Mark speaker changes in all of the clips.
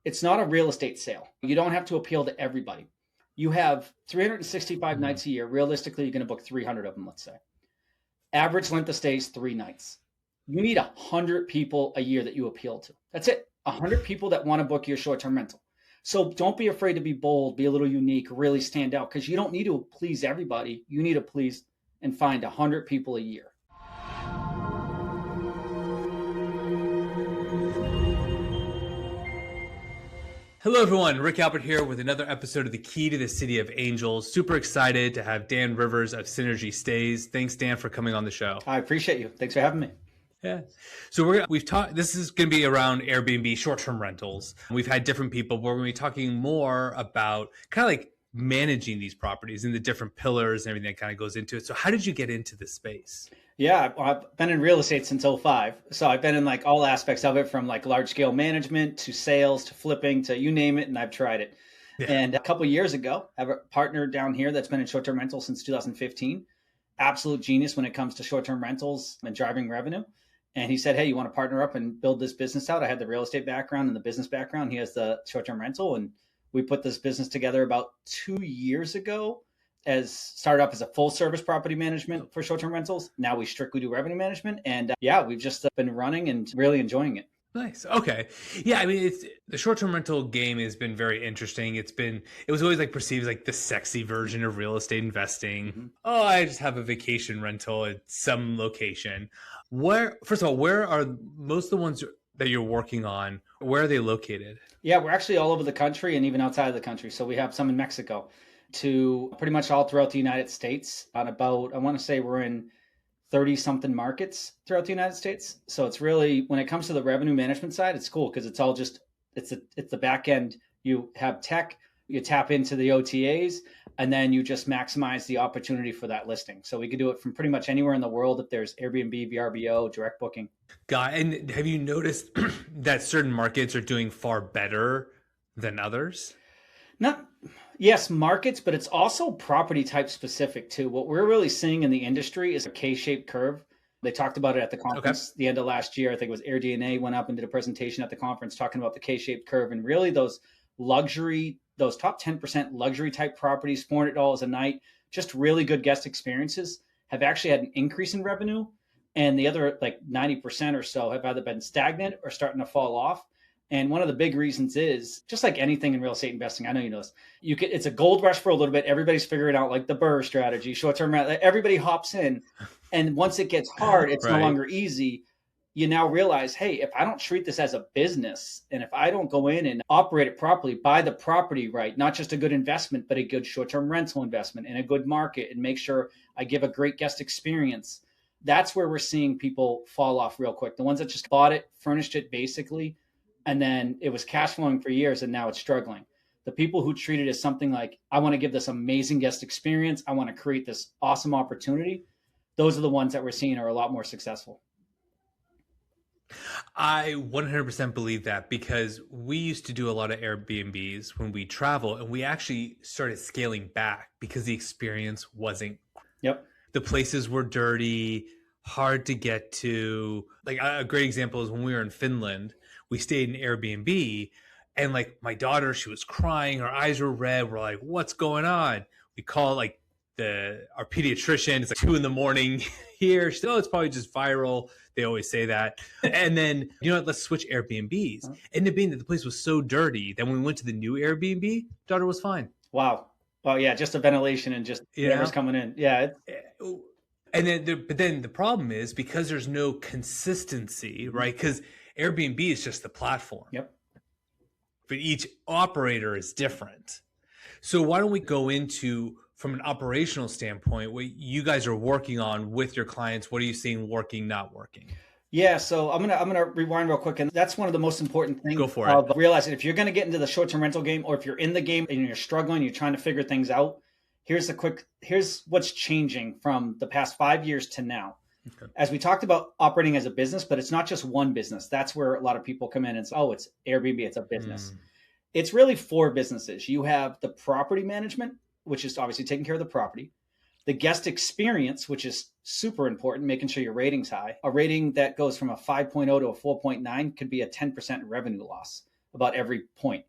Speaker 1: it's not a real estate sale. You don't have to appeal to everybody. You have 365 nights a year. Realistically, you're going to book 300 of them, let's say. Average length of stay is 3 nights. You need 100 people a year that you appeal to. That's it. 100 people that want to book your short-term rental. So don't be afraid to be bold, be a little unique, really stand out, because you don't need to please everybody. You need to please and find 100 people a year.
Speaker 2: Hello, everyone. Rick Albert here with another episode of The Key to the City of Angels. Super excited to have Dan Rivers of Synergy Stays. Thanks, Dan, for coming on the show.
Speaker 1: I appreciate you. Thanks for having me.
Speaker 2: Yeah. So we've talked, this is going to be around Airbnb short-term rentals. We've had different people, but we're going to be talking more about kind of like managing these properties and the different pillars and everything that kind of goes into it. So how did you get into this space?
Speaker 1: Yeah, I've been in real estate since 2005. So I've been in like all aspects of it, from like large scale management to sales to flipping to you name it, and I've tried it. Yeah. And a couple of years ago, I have a partner down here that's been in short-term rentals since 2015. Absolute genius when it comes to short-term rentals and driving revenue. And he said, hey, you want to partner up and build this business out? I had the real estate background and the business background. He has the short-term rental. And we put this business together about 2 years ago. Started up as a full service property management for short-term rentals. Now we strictly do revenue management. And we've just been running and really enjoying it.
Speaker 2: Nice. Okay. Yeah. I mean, the short-term rental game has been very interesting. It was always like perceived as like the sexy version of real estate investing. Mm-hmm. Oh, I just have a vacation rental at some location. First of all, where are most of the ones that you're working on? Where are they located? Yeah,
Speaker 1: we're actually all over the country and even outside of the country. So we have some in Mexico, to pretty much all throughout the United States, on about, I want to say we're in 30 something markets throughout the United States. So it's really, when it comes to the revenue management side, it's cool because it's all just, it's the back end. You have tech, you tap into the OTAs, and then you just maximize the opportunity for that listing. So we could do it from pretty much anywhere in the world if there's Airbnb, VRBO, direct booking.
Speaker 2: And have you noticed that certain markets are doing far better than others?
Speaker 1: Yes, markets, but it's also property type specific too. What we're really seeing in the industry is a K-shaped curve. They talked about it at the conference the end of last year. I think it was AirDNA went up and did a presentation at the conference talking about the K-shaped curve. And really those top 10% luxury type properties, $400 a night, just really good guest experiences, have actually had an increase in revenue. And the other like 90% or so have either been stagnant or starting to fall off. And one of the big reasons is, just like anything in real estate investing, I know you know this, it's a gold rush for a little bit. Everybody's figuring out like the Burr strategy, short-term, everybody hops in. And once it gets hard, it's no longer easy. You now realize, hey, if I don't treat this as a business, and if I don't go in and operate it properly, buy the property right, not just a good investment, but a good short-term rental investment in a good market, and make sure I give a great guest experience, that's where we're seeing people fall off real quick. The ones that just bought it, furnished it basically, and then it was cash flowing for years and now it's struggling. The people who treat it as something like, I want to give this amazing guest experience, I want to create this awesome opportunity, those are the ones that we're seeing are a lot more successful.
Speaker 2: I 100% believe that, because we used to do a lot of Airbnbs when we travel, and we actually started scaling back because the experience wasn't.
Speaker 1: Yep.
Speaker 2: The places were dirty, hard to get to. Like a great example is when we were in Finland, we stayed in Airbnb, and like my daughter, she was crying, her eyes were red. We're like, what's going on? We call like our pediatrician. It's like 2 a.m. here. She said, oh, it's probably just viral. They always say that. And then, let's switch Airbnbs. And ended up being that the place was so dirty that when we went to the new Airbnb, daughter was fine.
Speaker 1: Wow. Well, yeah, just the ventilation and just whatever's coming in. Yeah.
Speaker 2: And then the problem is, because there's no consistency, right? Because Airbnb is just the platform.
Speaker 1: Yep.
Speaker 2: But each operator is different. So why don't we go into, from an operational standpoint, what you guys are working on with your clients? What are you seeing working, not working?
Speaker 1: Yeah, so I'm gonna rewind real quick, and that's one of the most important things.
Speaker 2: Go for it.
Speaker 1: Realizing if you're gonna get into the short-term rental game, or if you're in the game and you're struggling, you're trying to figure things out. Here's what's changing from the past 5 years to now. Okay. As we talked about operating as a business, but it's not just one business. That's where a lot of people come in and say, oh, it's Airbnb, it's a business. It's really 4 businesses. You have the property management, which is obviously taking care of the property. The guest experience, which is super important, making sure your rating's high. A rating that goes from a 5.0 to a 4.9 could be a 10% revenue loss. about every point.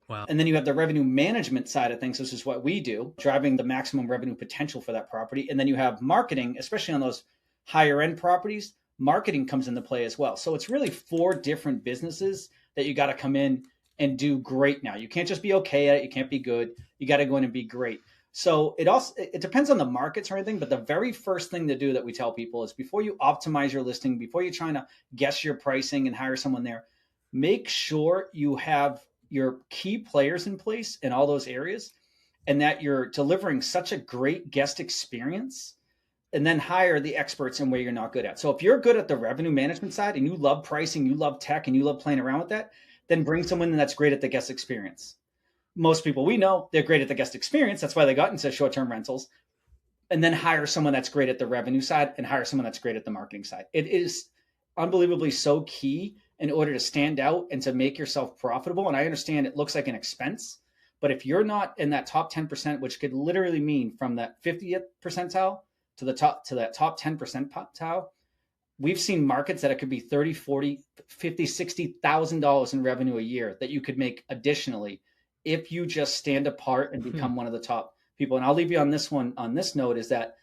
Speaker 2: Wow.
Speaker 1: And then you have the revenue management side of things. This is what we do, driving the maximum revenue potential for that property. And then you have marketing, especially on those higher end properties. Marketing comes into play as well. So it's really 4 different businesses that you got to come in and do great now. You can't just be okay at it. You can't be good. You got to go in and be great. So it depends on the markets or anything, but the very first thing to do that we tell people is before you optimize your listing, before you're trying to guess your pricing and hire someone there, make sure you have your key players in place in all those areas and that you're delivering such a great guest experience, and then hire the experts in where you're not good at. So if you're good at the revenue management side and you love pricing, you love tech, and you love playing around with that, then bring someone that's great at the guest experience. Most people we know, they're great at the guest experience. That's why they got into short-term rentals. And then hire someone that's great at the revenue side and hire someone that's great at the marketing side. It is unbelievably so key in order to stand out and to make yourself profitable. And I understand it looks like an expense, but if you're not in that top 10%, which could literally mean from that 50th percentile to that top 10 percentile, we've seen markets that it could be 30, 40, 50, $60,000 in revenue a year that you could make additionally if you just stand apart and become one of the top people. And I'll leave you on this one, on this note, is that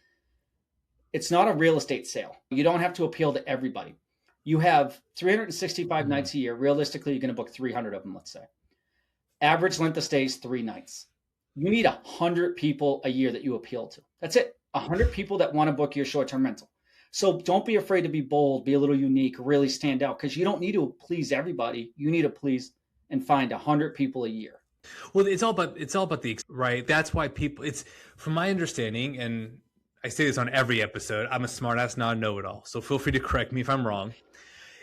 Speaker 1: it's not a real estate sale. You don't have to appeal to everybody. You have 365 nights a year. Realistically, you're going to book 300 of them, let's say. Average length of stay is 3 nights. You need 100 people a year that you appeal to. That's it. 100 people that want to book your short-term rental. So don't be afraid to be bold, be a little unique, really stand out, because you don't need to please everybody. You need to please and find 100 people a year.
Speaker 2: Well, it's all about the right. That's why people. It's from my understanding, and I say this on every episode. I'm a smartass, not a know-it-all, so feel free to correct me if I'm wrong.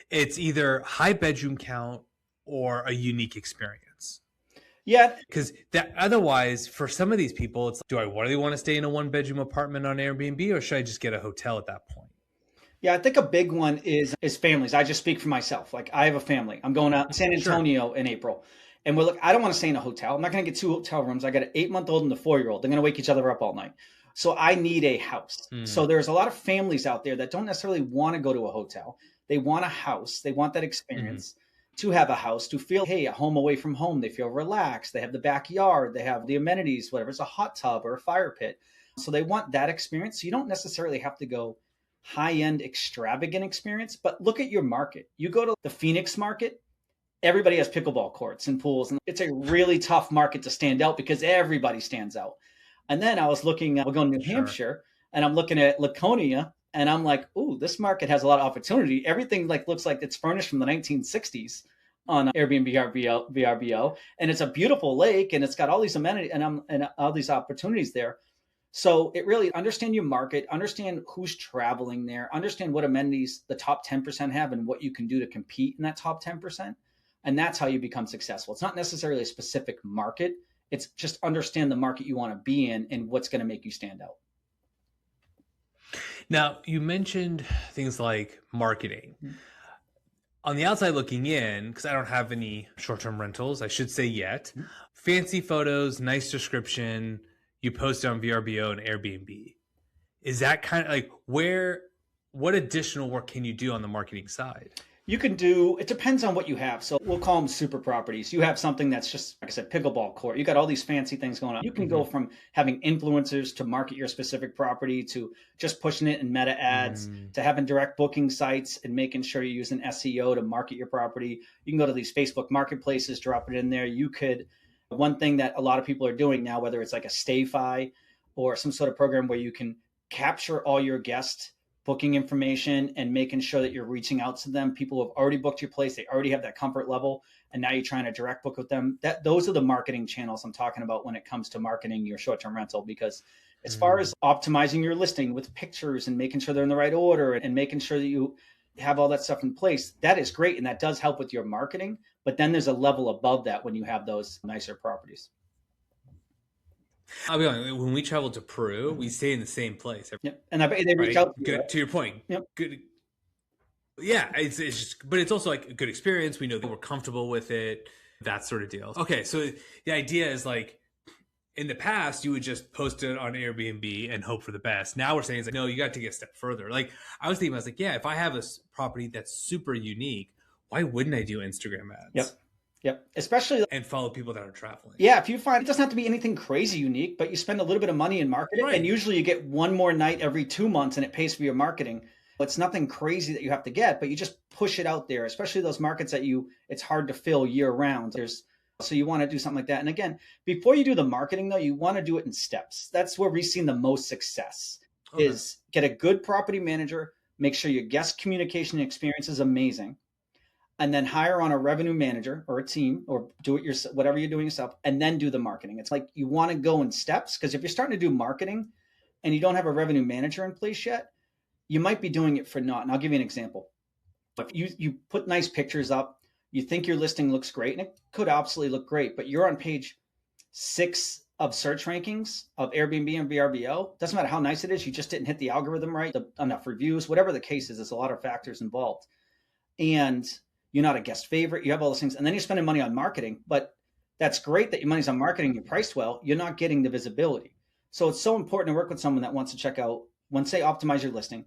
Speaker 2: It's either high bedroom count or a unique experience.
Speaker 1: Yeah,
Speaker 2: because that otherwise, for some of these people, it's do I really want to stay in a 1-bedroom apartment on Airbnb, or should I just get a hotel at that point?
Speaker 1: Yeah, I think a big one is families. I just speak for myself. Like I have a family. I'm going out to San Antonio in April. And I don't want to stay in a hotel. I'm not going to get 2 hotel rooms. I got an 8-month-old and a 4-year-old. They're going to wake each other up all night. So I need a house. So there's a lot of families out there that don't necessarily want to go to a hotel. They want a house. They want that experience to have a house, to feel, hey, a home away from home. They feel relaxed. They have the backyard. They have the amenities, whatever. It's a hot tub or a fire pit. So they want that experience. So you don't necessarily have to go high-end extravagant experience, but look at your market. You go to the Phoenix market, everybody has pickleball courts and pools. And it's a really tough market to stand out because everybody stands out. And then I was looking, we're going to New Hampshire, and I'm looking at Laconia, and I'm like, ooh, this market has a lot of opportunity. Everything looks like it's furnished from the 1960s on Airbnb VRBO. And it's a beautiful lake, and it's got all these amenities and all these opportunities there. So it really understand your market, understand who's traveling there, understand what amenities the top 10% have and what you can do to compete in that top 10%. And that's how you become successful. It's not necessarily a specific market. It's just understand the market you want to be in and what's going to make you stand out.
Speaker 2: Now, you mentioned things like marketing. On the outside looking in, because I don't have any short-term rentals, I should say yet, fancy photos, nice description, you post it on VRBO and Airbnb. Is that kind of like what additional work can you do on the marketing side?
Speaker 1: You can do, it depends on what you have. So we'll call them super properties. You have something that's just, like I said, pickleball court. You got all these fancy things going on. You can go from having influencers to market your specific property to just pushing it in meta ads to having direct booking sites and making sure you're using SEO to market your property. You can go to these Facebook marketplaces, drop it in there. You could, one thing that a lot of people are doing now, whether it's like a Stayfi or some sort of program where you can capture all your guests booking information and making sure that you're reaching out to them. People who have already booked your place, they already have that comfort level, and now you're trying to direct book with them. Those are the marketing channels I'm talking about when it comes to marketing your short-term rental. Because as far as optimizing your listing with pictures and making sure they're in the right order and making sure that you have all that stuff in place, that is great, and that does help with your marketing. But then there's a level above that when you have those nicer properties.
Speaker 2: I'll be honest, when we travel to Peru, we stay in the same place.
Speaker 1: Yep. And I bet they reach out to you.
Speaker 2: Good,
Speaker 1: right?
Speaker 2: to your point.
Speaker 1: Yep.
Speaker 2: Good. Yeah, it's just, but it's also like a good experience. We know that we're comfortable with it, that sort of deal. Okay, so the idea is like, in the past, you would just post it on Airbnb and hope for the best. Now we're saying, it's like, no, you got to take a step further. Like I was like, yeah, if I have a property that's super unique, why wouldn't I do Instagram ads?
Speaker 1: Yep. Yep. Especially,
Speaker 2: and follow people that are traveling.
Speaker 1: yeah, if you find it doesn't have to be anything crazy unique, but you spend a little bit of money and market it, and
Speaker 2: Right.
Speaker 1: usually you get one more night every 2 months and it pays for your marketing. It's nothing crazy that you have to get, but you just push it out there, especially those markets that it's hard to fill year round. So you want to do something like that. And again, before you do the marketing though, you want to do it in steps. That's where we've seen the most success
Speaker 2: Okay.
Speaker 1: is get a good property manager, make sure your guest communication experience is amazing, and then hire on a revenue manager or a team or do it yourself, whatever you're doing yourself, and then do the marketing. It's like you want to go in steps because if you're starting to do marketing and you don't have a revenue manager in place yet, you might be doing it for naught. And I'll give you an example. If you put nice pictures up, you think your listing looks great, and it could absolutely look great, but you're on page 6 of search rankings of Airbnb and VRBO. Doesn't matter how nice it is, you just didn't hit the algorithm right, enough reviews, whatever the case is. There's a lot of factors involved, and you're not a guest favorite. You have all those things, and then you're spending money on marketing. But that's great that your money's on marketing. You're priced well. You're not getting the visibility. So it's so important to work with someone that wants to check out. Once they optimize your listing,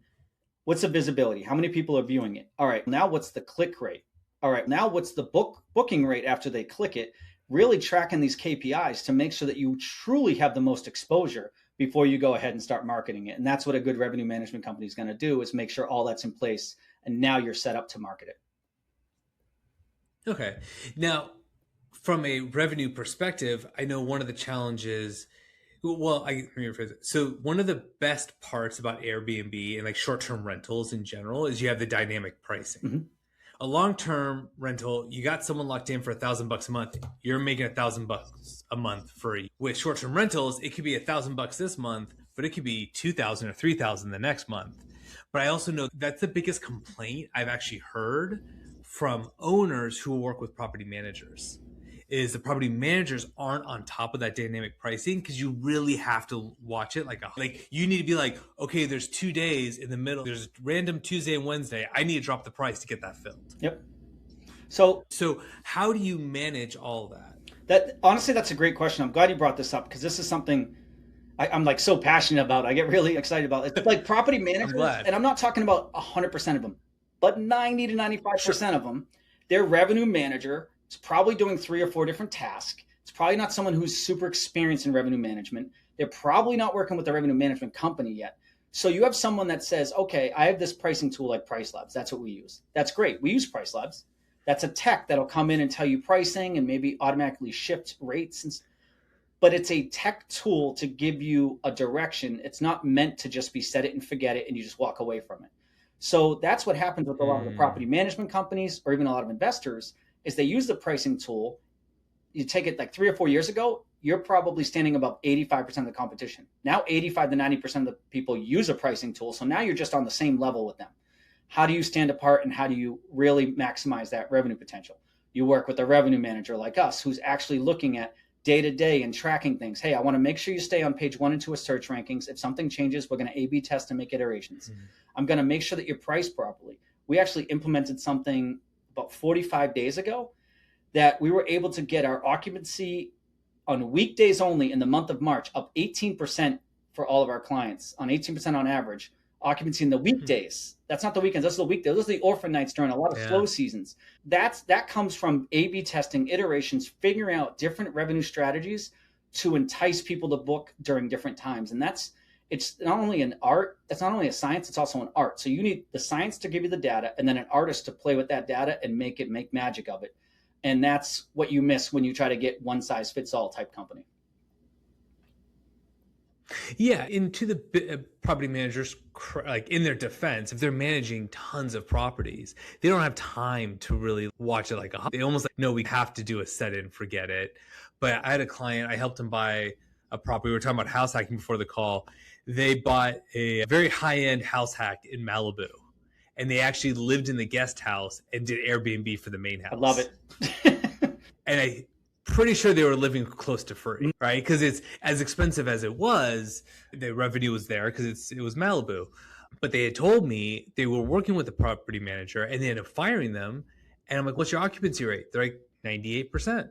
Speaker 1: what's the visibility? How many people are viewing it? All right, now what's the click rate? All right, now what's the booking rate after they click it? Really tracking these KPIs to make sure that you truly have the most exposure before you go ahead and start marketing it. And that's what a good revenue management company is going to do, is make sure all that's in place. And now you're set up to market it.
Speaker 2: Okay. Now, from a revenue perspective, I know one of the challenges. Well, let me rephrase it. So one of the best parts about Airbnb and like short-term rentals in general is you have the dynamic pricing.
Speaker 1: Mm-hmm.
Speaker 2: A long-term rental, you got someone locked in for $1,000 a month. You're making $1,000 a month free. With short-term rentals, it could be $1,000 this month, but it could be $2,000 or $3,000 the next month. But I also know that's the biggest complaint I've actually heard from owners who work with property managers. Is the property managers aren't on top of that dynamic pricing because you really have to watch it like you need to be like, okay, there's 2 days in the middle, there's random Tuesday and Wednesday, I need to drop the price to get that filled.
Speaker 1: Yep. So
Speaker 2: how do you manage all that?
Speaker 1: That honestly, that's a great question. I'm glad you brought this up because this is something I'm like so passionate about. I get really excited about it. It's like property managers, and I'm not talking about 100% of them, but 90 to 95% of them, their revenue manager is probably doing 3 or 4 different tasks. It's probably not someone who's super experienced in revenue management. They're probably not working with a revenue management company yet. So you have someone that says, okay, I have this pricing tool like Price Labs. That's what we use. That's great. We use Price Labs. That's a tech that'll come in and tell you pricing and maybe automatically shift rates. But it's a tech tool to give you a direction. It's not meant to just be set it and forget it and you just walk away from it. So that's what happens with a lot of the property management companies or even a lot of investors is they use the pricing tool. You take it like 3 or 4 years ago, you're probably standing above 85% of the competition. Now 85 to 90% of the people use a pricing tool. So now you're just on the same level with them. How do you stand apart and how do you really maximize that revenue potential? You work with a revenue manager like us who's actually looking at day to day and tracking things. Hey, I want to make sure you stay on page 1 and 2 of search rankings. If something changes, we're going to A/B test and make iterations. Mm-hmm. I'm going to make sure that you're priced properly. We actually implemented something about 45 days ago that we were able to get our occupancy on weekdays only in the month of March up 18% for all of our clients, on 18% on average. Occupancy in the weekdays. That's not the weekends. That's the weekdays. Those are the orphan nights during a lot of slow seasons. That comes from A/B testing, iterations, figuring out different revenue strategies to entice people to book during different times. And it's not only an art, it's not only a science, it's also an art. So you need the science to give you the data and then an artist to play with that data and make magic of it. And that's what you miss when you try to get one size fits all type company.
Speaker 2: Yeah, into the property managers, like in their defense, if they're managing tons of properties, they don't have time to really watch it like they almost like, no, we have to do a set and forget it. But I had a client, I helped him buy a property. We were talking about house hacking before the call. They bought a very high-end house hack in Malibu, and they actually lived in the guest house and did Airbnb for the main house.
Speaker 1: I love it.
Speaker 2: And I pretty sure they were living close to free, right? Because it's as expensive as it was, the revenue was there because it was Malibu. But they had told me they were working with the property manager and they ended up firing them. And I'm like, what's your occupancy rate? They're like 98%.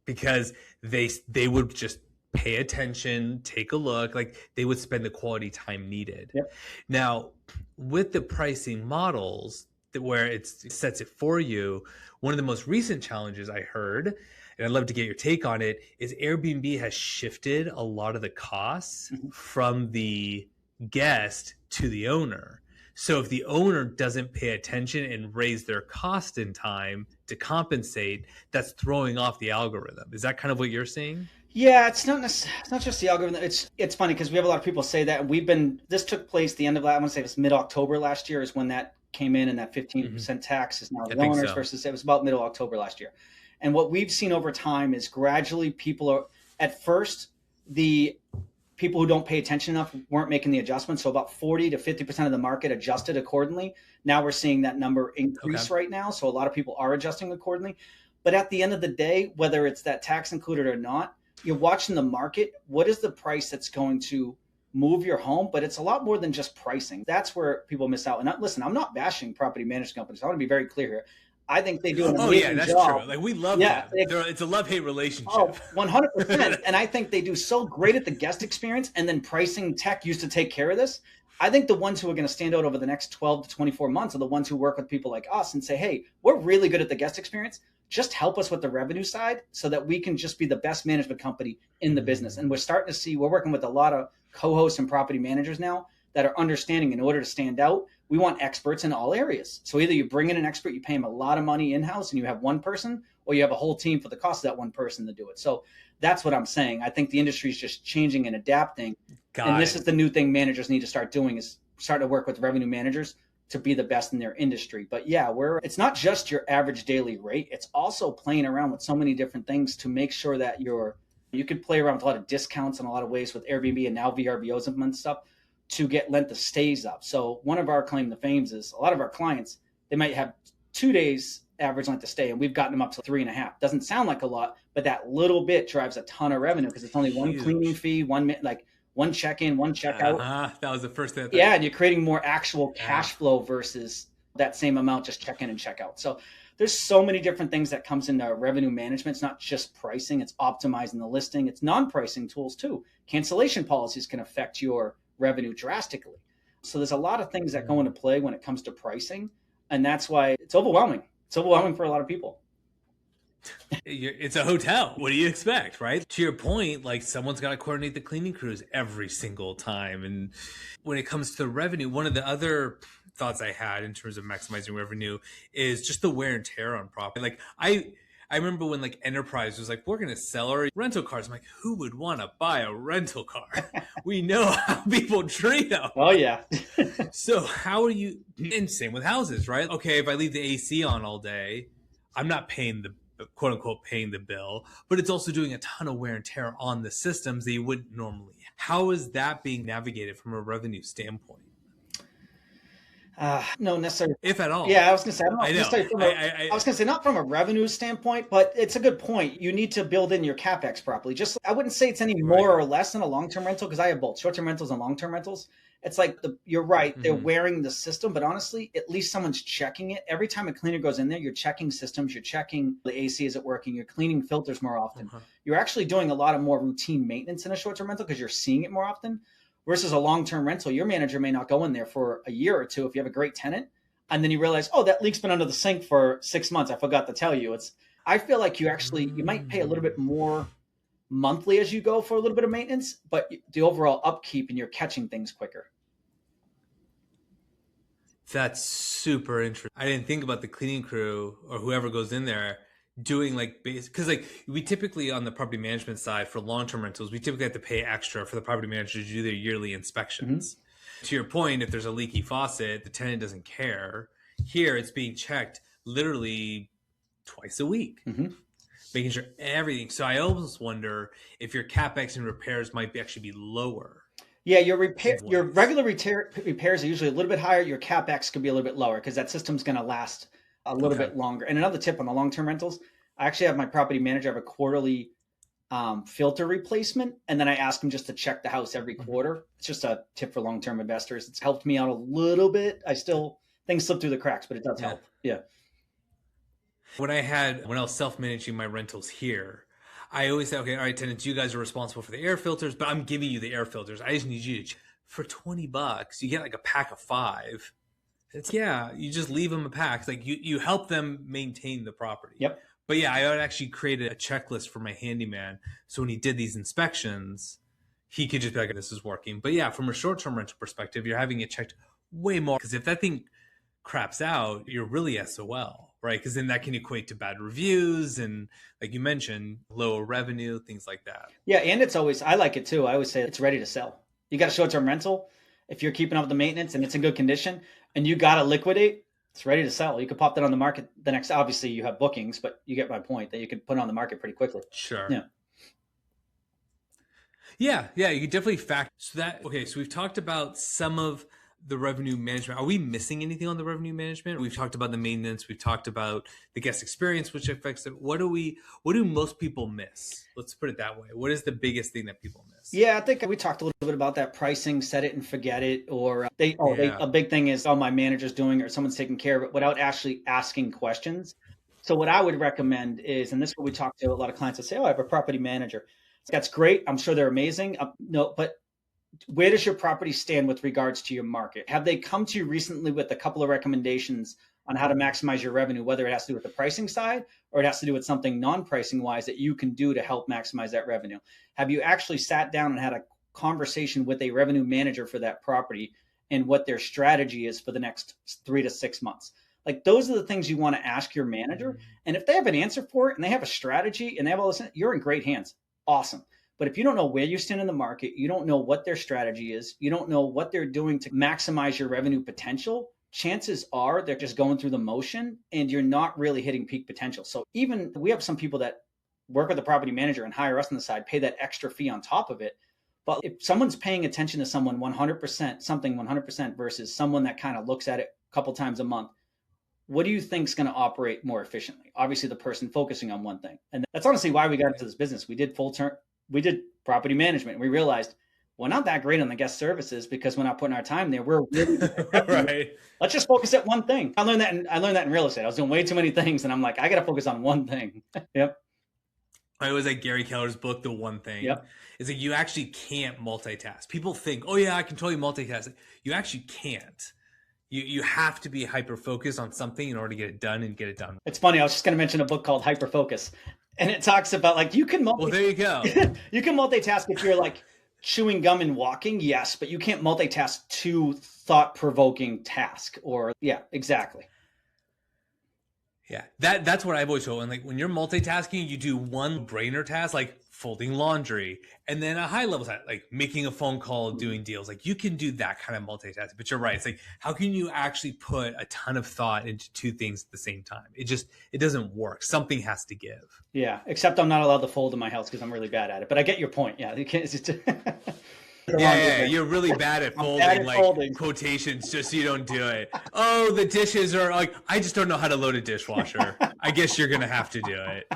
Speaker 2: Because they would just pay attention, take a look, like they would spend the quality time needed.
Speaker 1: Yep.
Speaker 2: Now, with the pricing models, where it sets it for you. One of the most recent challenges I heard, and I'd love to get your take on it, is Airbnb has shifted a lot of the costs from the guest to the owner. So if the owner doesn't pay attention and raise their cost in time to compensate, that's throwing off the algorithm. Is that kind of what you're seeing?
Speaker 1: Yeah, it's not just the algorithm. It's funny because we have a lot of people say that, and this took place the end of, I want to say it was mid-October last year is when that came in, and that 15% tax is now the owners versus, it was about middle October last year. And what we've seen over time is gradually people are, at first, the people who don't pay attention enough weren't making the adjustments. So about 40 to 50% of the market adjusted accordingly. Now we're seeing that number increase right now. So a lot of people are adjusting accordingly. But at the end of the day, whether it's that tax included or not, you're watching the market. What is the price that's going to move your home? But it's a lot more than just pricing. That's where people miss out. And listen, I'm not bashing property management companies. I want to be very clear here. I think they do an amazing job.
Speaker 2: True. Like, we love them. It's a love-hate relationship.
Speaker 1: Oh, 100%. And I think they do so great at the guest experience, and then pricing tech used to take care of this. I think the ones who are going to stand out over the next 12 to 24 months are the ones who work with people like us and say, hey, we're really good at the guest experience. Just help us with the revenue side so that we can just be the best management company in the business. And we're starting to see, we're working with a lot of co-hosts and property managers now that are understanding in order to stand out, we want experts in all areas. So either you bring in an expert, you pay them a lot of money in-house and you have one person, or you have a whole team for the cost of that one person to do it. So that's what I'm saying. I think the industry is just changing and adapting. This is the new thing managers need to start doing, is start to work with revenue managers to be the best in their industry. But yeah, it's not just your average daily rate. It's also playing around with so many different things to make sure that you could play around with a lot of discounts in a lot of ways with Airbnb and now VRBOs and stuff to get length of stays up. So one of our claim to fames is a lot of our clients, they might have 2 days average length of stay, and we've gotten them up to 3.5. Doesn't sound like a lot, but that little bit drives a ton of revenue because it's only one cleaning fee, one check-in, one check-out.
Speaker 2: That was the first thing.
Speaker 1: Yeah, and you're creating more actual cash flow versus that same amount just check in and check out. So there's so many different things that comes into revenue management. It's not just pricing, it's optimizing the listing. It's non-pricing tools too. Cancellation policies can affect your revenue drastically. So there's a lot of things that go into play when it comes to pricing. And that's why it's overwhelming. It's overwhelming for a lot of people.
Speaker 2: It's a hotel. What do you expect, right? To your point, like, someone's got to coordinate the cleaning crews every single time. And when it comes to revenue, one of the other thoughts I had in terms of maximizing revenue is just the wear and tear on property. Like, I remember when, like, Enterprise was like, we're going to sell our rental cars. I'm like, who would want to buy a rental car? We know how people treat them.
Speaker 1: Oh, yeah.
Speaker 2: So how are you, and same with houses, right? Okay, if I leave the AC on all day, I'm not paying the, quote unquote, paying the bill, but it's also doing a ton of wear and tear on the systems that you wouldn't normally. How is that being navigated from a revenue standpoint?
Speaker 1: No, necessarily.
Speaker 2: If at all.
Speaker 1: Yeah, I was going to say, I was going to say not from a revenue standpoint, but it's a good point. You need to build in your CapEx properly. Just, I wouldn't say it's any more or less than a long-term rental, because I have both short-term rentals and long-term rentals. It's like, you're right, they're wearing the system, but honestly, at least someone's checking it. Every time a cleaner goes in there, you're checking systems, you're checking the AC, is it working? You're cleaning filters more often. You're actually doing a lot of more routine maintenance in a short-term rental because you're seeing it more often. Versus a long-term rental, your manager may not go in there for a year or two if you have a great tenant, and then you realize, oh, that leak's been under the sink for 6 months. I forgot to tell you. I feel like you might pay a little bit more monthly as you go for a little bit of maintenance, but the overall upkeep and you're catching things quicker.
Speaker 2: That's super interesting. I didn't think about the cleaning crew or whoever goes in there doing like base, because like we typically on the property management side for long-term rentals, we typically have to pay extra for the property manager to do their yearly inspections. To your point, if there's a leaky faucet, the tenant doesn't care. Here it's being checked literally twice a week, making sure everything. So I almost wonder if your CapEx and repairs might actually be lower.
Speaker 1: Yeah, your regular repairs are usually a little bit higher. Your CapEx could be a little bit lower because that system's going to last a little bit longer. And another tip on the long-term rentals, I actually have my property manager have a quarterly filter replacement. And then I ask him just to check the house every quarter. It's just a tip for long-term investors. It's helped me out a little bit. Things slip through the cracks, but it does help. Yeah.
Speaker 2: When I was self-managing my rentals here, I always say, okay, all right, tenants, you guys are responsible for the air filters, but I'm giving you the air filters. I just need you to, for $20, you get like a pack of 5. Yeah, you just leave them a pack. Like you help them maintain the property.
Speaker 1: Yep.
Speaker 2: But yeah, I would actually create a checklist for my handyman. So when he did these inspections, he could just be like, this is working. But yeah, from a short-term rental perspective, you're having it checked way more. Because if that thing craps out, you're really SOL, right? Because then that can equate to bad reviews and, like you mentioned, lower revenue, things like that.
Speaker 1: Yeah, and it's always, I like it too. I always say it's ready to sell. You got a short-term rental. If you're keeping up with the maintenance and it's in good condition and you got to liquidate, it's ready to sell. You could pop that on the market the next, obviously you have bookings, but you get my point that you can put it on the market pretty quickly.
Speaker 2: Sure.
Speaker 1: Yeah.
Speaker 2: Yeah, you could definitely factor. So that, okay, so we've talked about some of the revenue management. Are we missing anything on the revenue management? We've talked about the maintenance. We've talked about the guest experience, which affects it. What do most people miss? Let's put it that way. What is the biggest thing that people miss?
Speaker 1: Yeah, I think we talked a little bit about that pricing, set it and forget it, or a big thing is, my manager's doing it or someone's taking care of it without actually asking questions. So what I would recommend is, and this is what we talk to a lot of clients that say, I have a property manager. That's great. I'm sure they're amazing. No, but where does your property stand with regards to your market? Have they come to you recently with a couple of recommendations on how to maximize your revenue, whether it has to do with the pricing side or it has to do with something non-pricing wise that you can do to help maximize that revenue? Have you actually sat down and had a conversation with a revenue manager for that property and what their strategy is for the next 3 to 6 months? Like, those are the things you want to ask your manager. And if they have an answer for it and they have a strategy and they have all this, you're in great hands. Awesome. But if you don't know where you stand in the market, you don't know what their strategy is, you don't know what they're doing to maximize your revenue potential, chances are they're just going through the motion and you're not really hitting peak potential. So even we have some people that work with the property manager and hire us on the side, pay that extra fee on top of it. But if someone's paying attention to someone 100%, something 100% versus someone that kind of looks at it a couple times a month, what do you think is going to operate more efficiently? Obviously, the person focusing on one thing. And that's honestly why we got into this business. We did property management. And we realized we're not that great on the guest services because we're not putting our time there. We're really
Speaker 2: right.
Speaker 1: Let's just focus at one thing. I learned that in real estate. I was doing way too many things, and I'm like, I got to focus on one thing. Yep.
Speaker 2: I was like Gary Keller's book, The One Thing.
Speaker 1: Yep.
Speaker 2: It's like you actually can't multitask. People think, oh yeah, I can totally multitask. You actually can't. You have to be hyper focused on something in order to get it done and get it done.
Speaker 1: It's funny. I was just going to mention a book called Hyper Focus, and it talks about like you can
Speaker 2: Well, there you go.
Speaker 1: You can multitask if you're like chewing gum and walking, yes, but you can't multitask two thought-provoking tasks. Or yeah, exactly.
Speaker 2: Yeah, that's what I've always told. And like when you're multitasking, you do one brainer task, like folding laundry, and then a high level task, like making a phone call, doing deals. Like you can do that kind of multitasking. But you're right. It's like, how can you actually put a ton of thought into two things at the same time? It doesn't work. Something has to give.
Speaker 1: Yeah, except I'm not allowed to fold in my house because I'm really bad at it. But I get your point. Yeah, you can't.
Speaker 2: Yeah, you're really bad at folding, quotations just so you don't do it. Oh, the dishes are like, I just don't know how to load a dishwasher. I guess you're going to have to do it.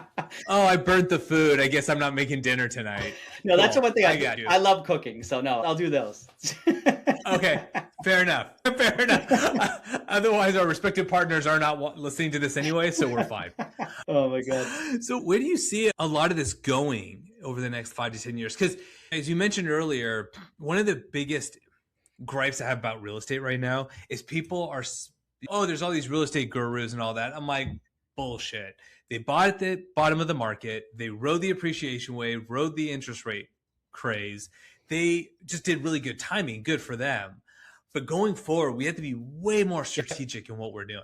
Speaker 2: Oh, I burnt the food. I guess I'm not making dinner tonight.
Speaker 1: No, cool. That's the one thing I got. I love cooking, so no, I'll do those.
Speaker 2: Okay, fair enough. Otherwise, our respective partners are not listening to this anyway, so we're fine.
Speaker 1: Oh my God.
Speaker 2: So where do you see a lot of this going over the next 5 to 10 years? Because as you mentioned earlier, one of the biggest gripes I have about real estate right now is people are, there's all these real estate gurus and all that. I'm like, bullshit. They bought at the bottom of the market. They rode the appreciation wave, rode the interest rate craze. They just did really good timing. Good for them. But going forward, we have to be way more strategic in what we're doing.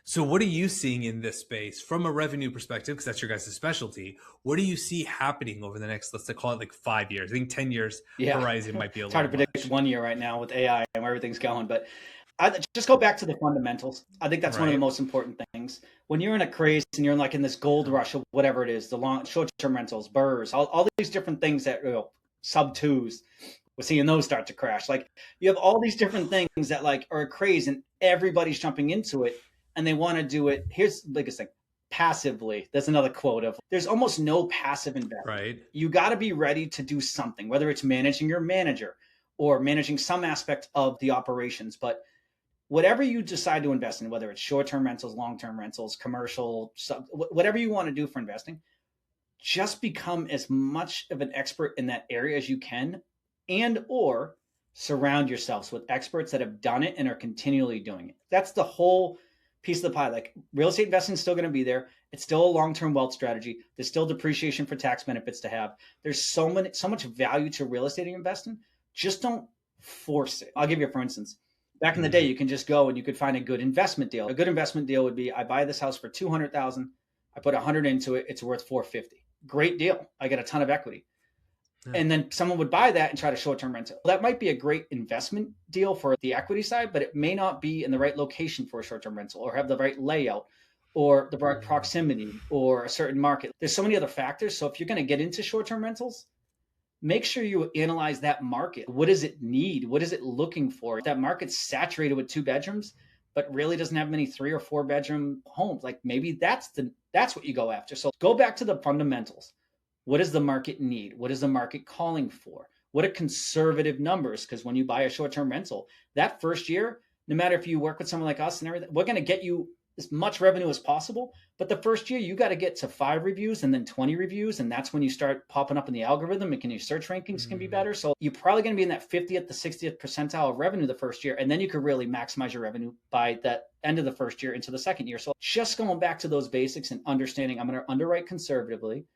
Speaker 2: So what are you seeing in this space from a revenue perspective? Because that's your guys' specialty. What do you see happening over the next, let's call it like 5 years? I think 10 years horizon might be a little
Speaker 1: hard to predict 1 year right now with AI and where everything's going. But I just go back to the fundamentals. I think that's one of the most important things. When you're in a craze and you're like in this gold rush or whatever it is, the long short-term rentals, BRRRRs, all these different things that sub twos, we're seeing those start to crash. Like you have all these different things that like are a craze and everybody's jumping into it. And they want to do it. Here's the biggest thing, passively. There's another quote of, there's almost no passive investment.
Speaker 2: Right.
Speaker 1: You got to be ready to do something, whether it's managing your manager or managing some aspect of the operations. But whatever you decide to invest in, whether it's short-term rentals, long-term rentals, commercial, whatever you want to do for investing, just become as much of an expert in that area as you can, and or Surround yourselves with experts that have done it and are continually doing it. That's the whole piece of the pie. Like real estate investing is still going to be there. It's still a long-term wealth strategy. There's still depreciation for tax benefits to have. There's so much value to real estate investing. Just don't force it. I'll give you, for instance, back in the day, you can just go and you could find a good investment deal. A good investment deal would be, I buy this house for 200,000. I put 100 into it. It's worth 450. Great deal. I get a ton of equity. And then someone would buy that and try to short-term rent it. That might be a great investment deal for the equity side, but it may not be in the right location for a short-term rental or have the right layout or the right proximity or a certain market. There's so many other factors. So if you're going to get into short-term rentals, make sure you analyze that market. What does it need? What is it looking for? If that market's saturated with 2 bedrooms, but really doesn't have many 3 or 4 bedroom homes, like maybe that's what you go after. So go back to the fundamentals. What does the market need? What is the market calling for? What are conservative numbers? Because when you buy a short-term rental, that first year, no matter if you work with someone like us and everything, we're going to get you as much revenue as possible. But the first year, you got to get to 5 reviews and then 20 reviews. And that's when you start popping up in the algorithm and your search rankings can be better. So you're probably going to be in that 50th to 60th percentile of revenue the first year. And then you could really maximize your revenue by that end of the first year into the second year. So just going back to those basics and understanding, I'm going to underwrite conservatively.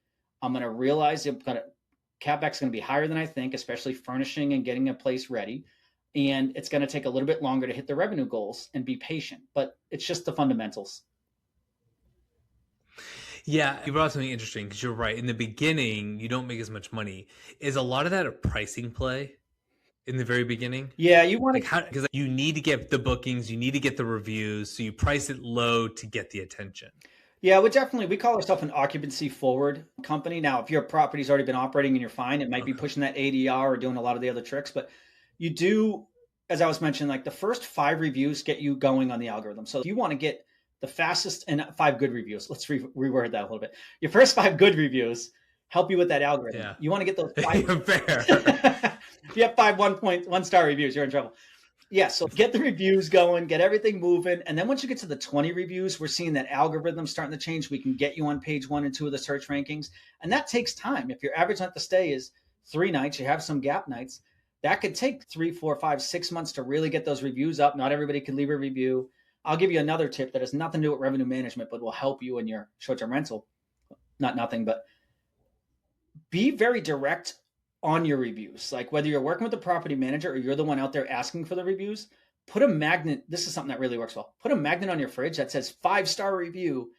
Speaker 1: I'm going to realize CapEx is going to be higher than I think, especially furnishing and getting a place ready. And it's going to take a little bit longer to hit the revenue goals and be patient, but it's just the fundamentals.
Speaker 2: Yeah, you brought up something interesting because you're right. In the beginning, you don't make as much money. Is a lot of that a pricing play in the very beginning?
Speaker 1: Yeah, you want
Speaker 2: to, because you need to get the bookings, you need to get the reviews, so you price it low to get the attention.
Speaker 1: Yeah, we call ourselves an occupancy forward company. Now, if your property's already been operating and you're fine, it might be pushing that ADR or doing a lot of the other tricks, but you do, as I was mentioning, like the first 5 reviews get you going on the algorithm. So if you want to get the fastest and 5 good reviews, let's reword that a little bit. Your first 5 good reviews help you with that algorithm. Yeah. You want to get those 5.
Speaker 2: Fair.
Speaker 1: If you have 5 1.1-star reviews, you're in trouble. Yeah, so get the reviews going, get everything moving. And then once you get to the 20 reviews, we're seeing that algorithm starting to change. We can get you on page 1 and 2 of the search rankings. And that takes time. If your average length of stay is 3 nights, you have some gap nights, that could take 3, 4, 5, 6 months to really get those reviews up. Not everybody can leave a review. I'll give you another tip that has nothing to do with revenue management, but will help you in your short-term rental. Not nothing, but be very direct on your reviews. Like whether you're working with the property manager or you're the one out there asking for the reviews, put a magnet. This is something that really works well. Put a magnet on your fridge that says 5-star review.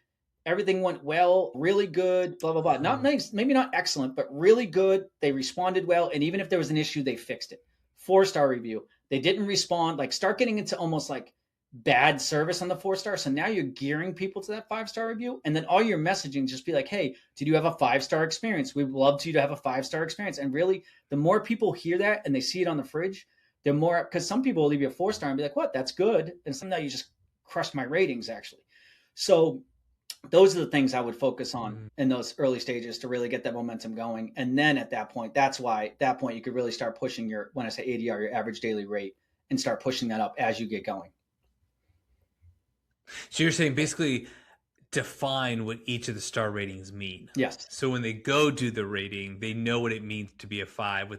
Speaker 1: Everything went well, really good, blah, blah, blah. Not nice, maybe not excellent, but really good. They responded well. And even if there was an issue, they fixed it. 4-star review. They didn't respond. Like start getting into almost like bad service on the 4-star. So now you're gearing people to that 5-star review. And then all your messaging just be like, hey, did you have a 5-star experience? We'd love you to have a 5-star experience. And really, the more people hear that and they see it on the fridge, the more, because some people will leave you a 4-star and be like, what? That's good. And somehow you just crushed my ratings actually. So those are the things I would focus on in those early stages to really get that momentum going. And then at that point, you could really start pushing when I say ADR, your average daily rate, and start pushing that up as you get going.
Speaker 2: So you're saying basically define what each of the star ratings mean.
Speaker 1: Yes.
Speaker 2: So when they go do the rating, they know what it means to be a 5,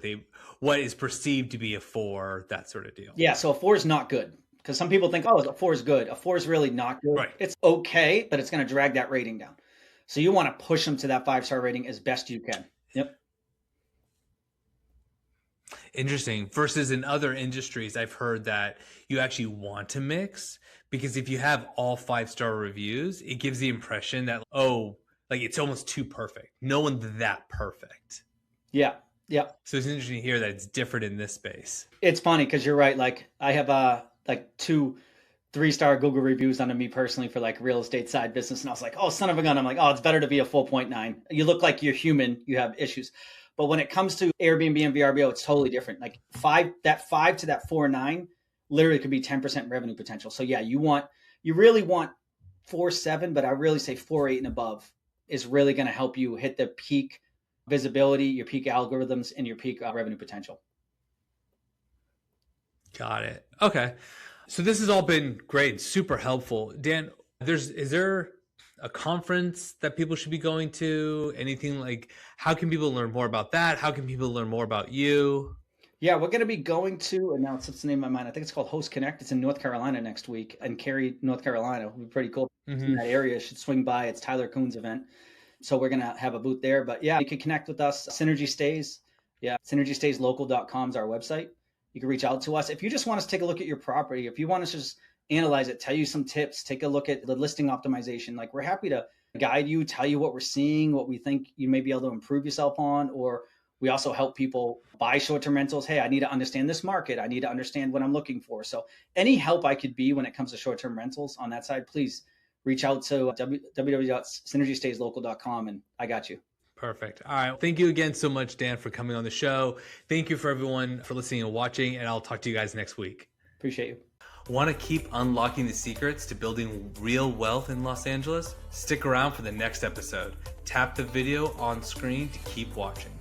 Speaker 2: what is perceived to be a 4, that sort of deal.
Speaker 1: Yeah. So a 4 is not good because some people think, oh, a 4 is good. A 4 is really not good. Right. It's okay, but it's going to drag that rating down. So you want to push them to that 5-star rating as best you can. Yep.
Speaker 2: Interesting. Versus in other industries, I've heard that you actually want to mix because if you have all 5-star reviews, it gives the impression that, it's almost too perfect. No one's that perfect.
Speaker 1: Yeah. Yeah.
Speaker 2: So it's interesting to hear that it's different in this space.
Speaker 1: It's funny because you're right. Like I have 2 3-star Google reviews on me personally for like real estate side business. And I was like, oh, son of a gun. I'm like, oh, it's better to be a 4.9. You look like you're human. You have issues. But when it comes to Airbnb and VRBO, it's totally different. Like 5 to that 4.9 literally could be 10% revenue potential. So yeah, you really want 4.7, but I really say 4.8 and above is really going to help you hit the peak visibility, your peak algorithms, and your peak revenue potential.
Speaker 2: Got it. Okay. So this has all been great, super helpful. Dan, is there a conference that people should be going to? Anything like, how can people learn more about that? How can people learn more about you?
Speaker 1: Yeah, we're going to be going to, and now it slips the name of my mind. I think it's called Host Connect. It's in North Carolina next week, in Cary, North Carolina. It'll be pretty cool. In
Speaker 2: Hmm.
Speaker 1: that area, should swing by. It's Tyler Kuhn's event. So we're going to have a booth there. But yeah, you can connect with us. Synergy Stays. Yeah, synergystayslocal.com is our website. You can reach out to us. If you just want us to take a look at your property, if you want us to just analyze it, tell you some tips, take a look at the listing optimization, like we're happy to guide you, tell you what we're seeing, what we think you may be able to improve yourself on, or we also help people buy short-term rentals. Hey, I need to understand this market. I need to understand what I'm looking for. So any help I could be when it comes to short-term rentals on that side, please reach out to www.synergystayslocal.com and I got you.
Speaker 2: Perfect. All right. Thank you again so much, Dan, for coming on the show. Thank you for everyone for listening and watching, and I'll talk to you guys next week.
Speaker 1: Appreciate you.
Speaker 2: Want to keep unlocking the secrets to building real wealth in Los Angeles? Stick around for the next episode. Tap the video on screen to keep watching.